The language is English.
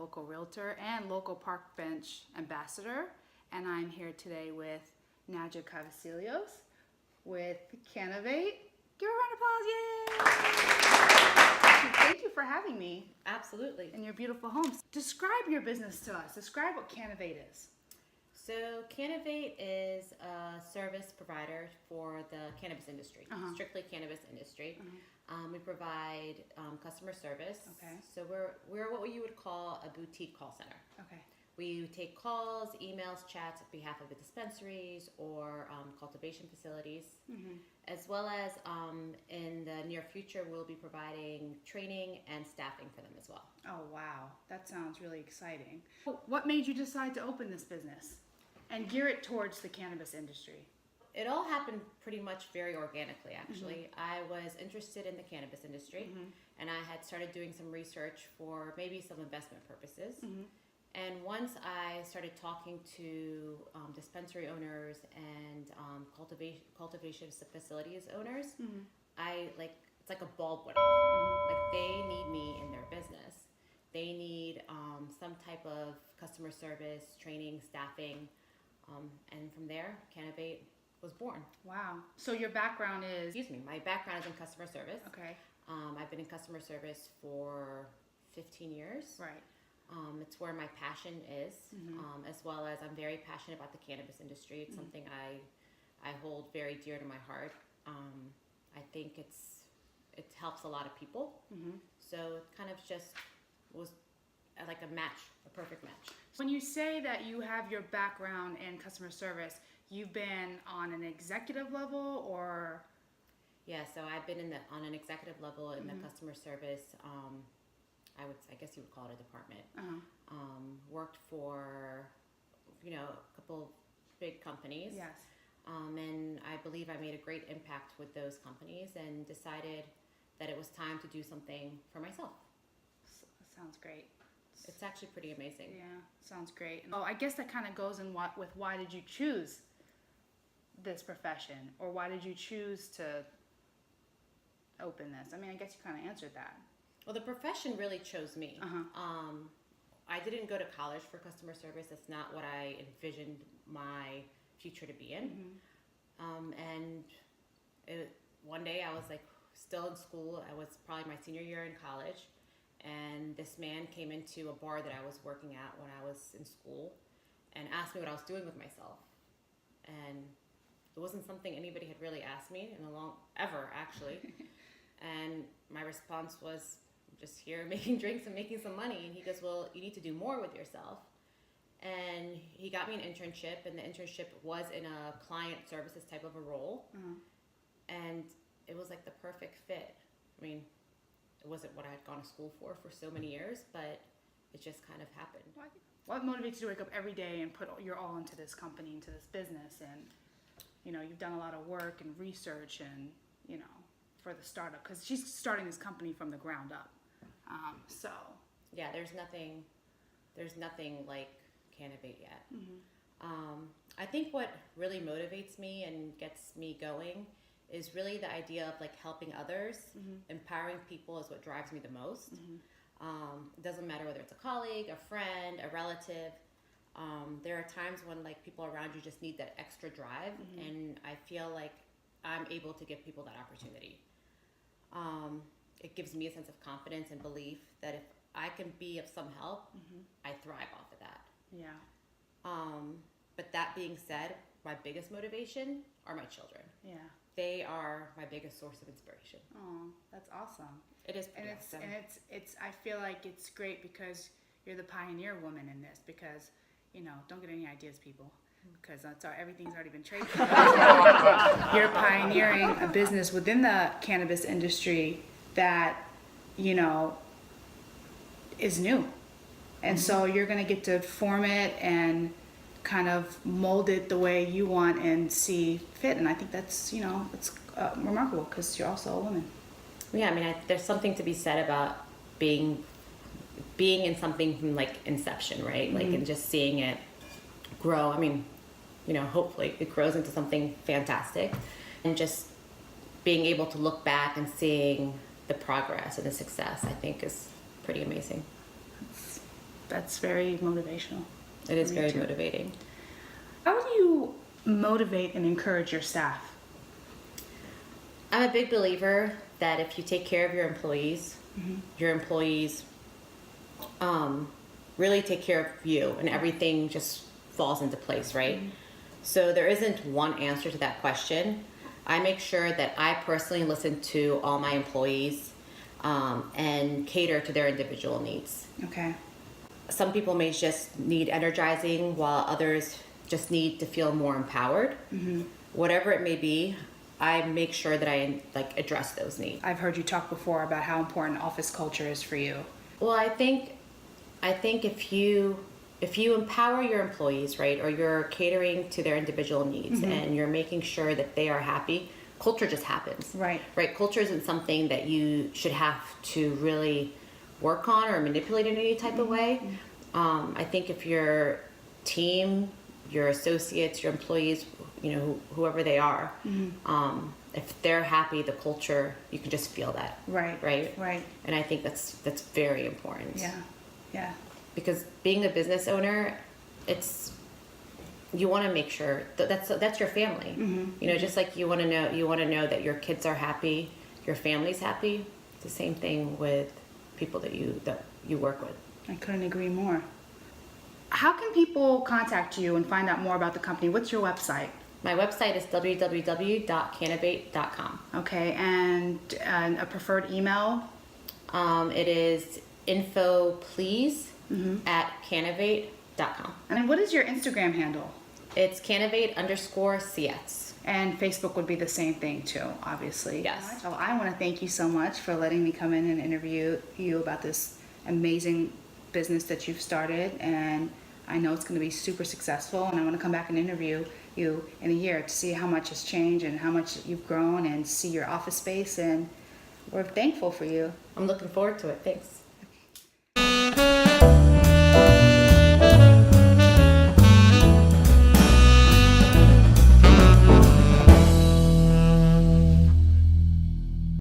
local realtor and local park bench ambassador. And I'm here today with Nadja Cavacilios with Cannovate. Give her a round of applause, yay! Thank you for having me. Absolutely. In your beautiful home. Describe your business to us. Describe what Cannovate is. So Cannovate is a service provider for the cannabis industry, strictly cannabis industry. We provide customer service. Okay. So we're what you would call a boutique call center. Okay. We take calls, emails, chats on behalf of the dispensaries or cultivation facilities, as well as in the near future we'll be providing training and staffing for them as well. Oh wow, that sounds really exciting. What made you decide to open this business and gear it towards the cannabis industry? It all happened pretty much very organically, actually. I was interested in the cannabis industry, and I had started doing some research for maybe some investment purposes. And once I started talking to dispensary owners and cultivation facilities owners, it's like a bulb went off. Like they need me in their business. They need some type of customer service, training, staffing, and from there, Cannovate was born. Wow. So your background is? My background is in customer service. Okay. I've been in customer service for 15 years. Right. It's where my passion is, as well as I'm very passionate about the cannabis industry. It's something I hold very dear to my heart. I think it helps a lot of people. So it kind of just was like a match, a perfect match. When you say that you have your background in customer service, you've been on an executive level or? Yeah, so I've been on an executive level in the customer service. I guess you would call it a department. Worked for, a couple big companies. Yes. And I believe I made a great impact with those companies and decided that it was time to do something for myself. Sounds great. It's actually pretty amazing. Yeah, sounds great. Oh, I guess that kind of goes in with why did you choose this profession, or why did you choose to open this? I mean, I guess you kind of answered that. Well, the profession really chose me. I didn't go to college for customer service. That's not what I envisioned my future to be in. And one day I was still in school. I was probably my senior year in college. And this man came into a bar that I was working at when I was in school and asked me what I was doing with myself. And it wasn't something anybody had really asked me ever, actually. And my response was, I'm just here making drinks and making some money. And he goes, well, you need to do more with yourself. And he got me an internship, and the internship was in a client services type of a role. And it was like the perfect fit. I mean, it wasn't what I had gone to school for so many years, but it just kind of happened. What motivates you to wake up every day and put your all into this company, into this business? And, you've done a lot of work and research and, for the startup, because she's starting this company from the ground up. Yeah, there's nothing like Cannovate yet. I think what really motivates me and gets me going is really the idea of helping others. Empowering people is what drives me the most. It doesn't matter whether it's a colleague, a friend, a relative. There are times when people around you just need that extra drive, and I feel like I'm able to give people that opportunity. It gives me a sense of confidence and belief that if I can be of some help, I thrive off of that. Yeah. But that being said, my biggest motivation are my children. Yeah. They are my biggest source of inspiration. Oh, that's awesome. It is pretty awesome. It's I feel like it's great because you're the pioneer woman in this, because, don't get any ideas, people, because everything's already been traded. You're pioneering a business within the cannabis industry that, is new. And so you're going to get to form it and kind of mold it the way you want and see fit. And I think that's, it's remarkable because you're also a woman. Yeah, I mean, there's something to be said about being in something from inception, right? And just seeing it grow. I mean, hopefully it grows into something fantastic, and just being able to look back and seeing the progress and the success, I think, is pretty amazing. That's very motivational. It is Me very too. motivating. How do you motivate and encourage your staff? I'm a big believer that if you take care of your employees, your employees really take care of you, and everything just falls into place, right? So there isn't one answer to that question. I make sure that I personally listen to all my employees and cater to their individual needs. Okay. Some people may just need energizing, while others just need to feel more empowered. Whatever it may be, I make sure that I address those needs. I've heard you talk before about how important office culture is for you. Well, I think if you empower your employees, right, or you're catering to their individual needs and you're making sure that they are happy, culture just happens. Right. Right. Culture isn't something that you should have to really work on or manipulate in any type of way. I think if your team, your associates, your employees, whoever they are, if they're happy, the culture, you can just feel that. Right. Right. Right. And I think that's very important. Yeah. Yeah. Because being a business owner, you want to make sure that's your family. Just like you want to know that your kids are happy, your family's happy. It's the same thing with people that you work with. I couldn't agree more. How can people contact you and find out more about the company? What's your website? My website is www.cannovate.com. Okay, and a preferred email? It is infoplease@cannovate.com. And then what is your Instagram handle? It's Cannovate_CS. And Facebook would be the same thing too, obviously. Yes. So I want to thank you so much for letting me come in and interview you about this amazing business that you've started. And I know it's going to be super successful. And I want to come back and interview you in a year to see how much has changed and how much you've grown and see your office space. And we're thankful for you. I'm looking forward to it. Thanks.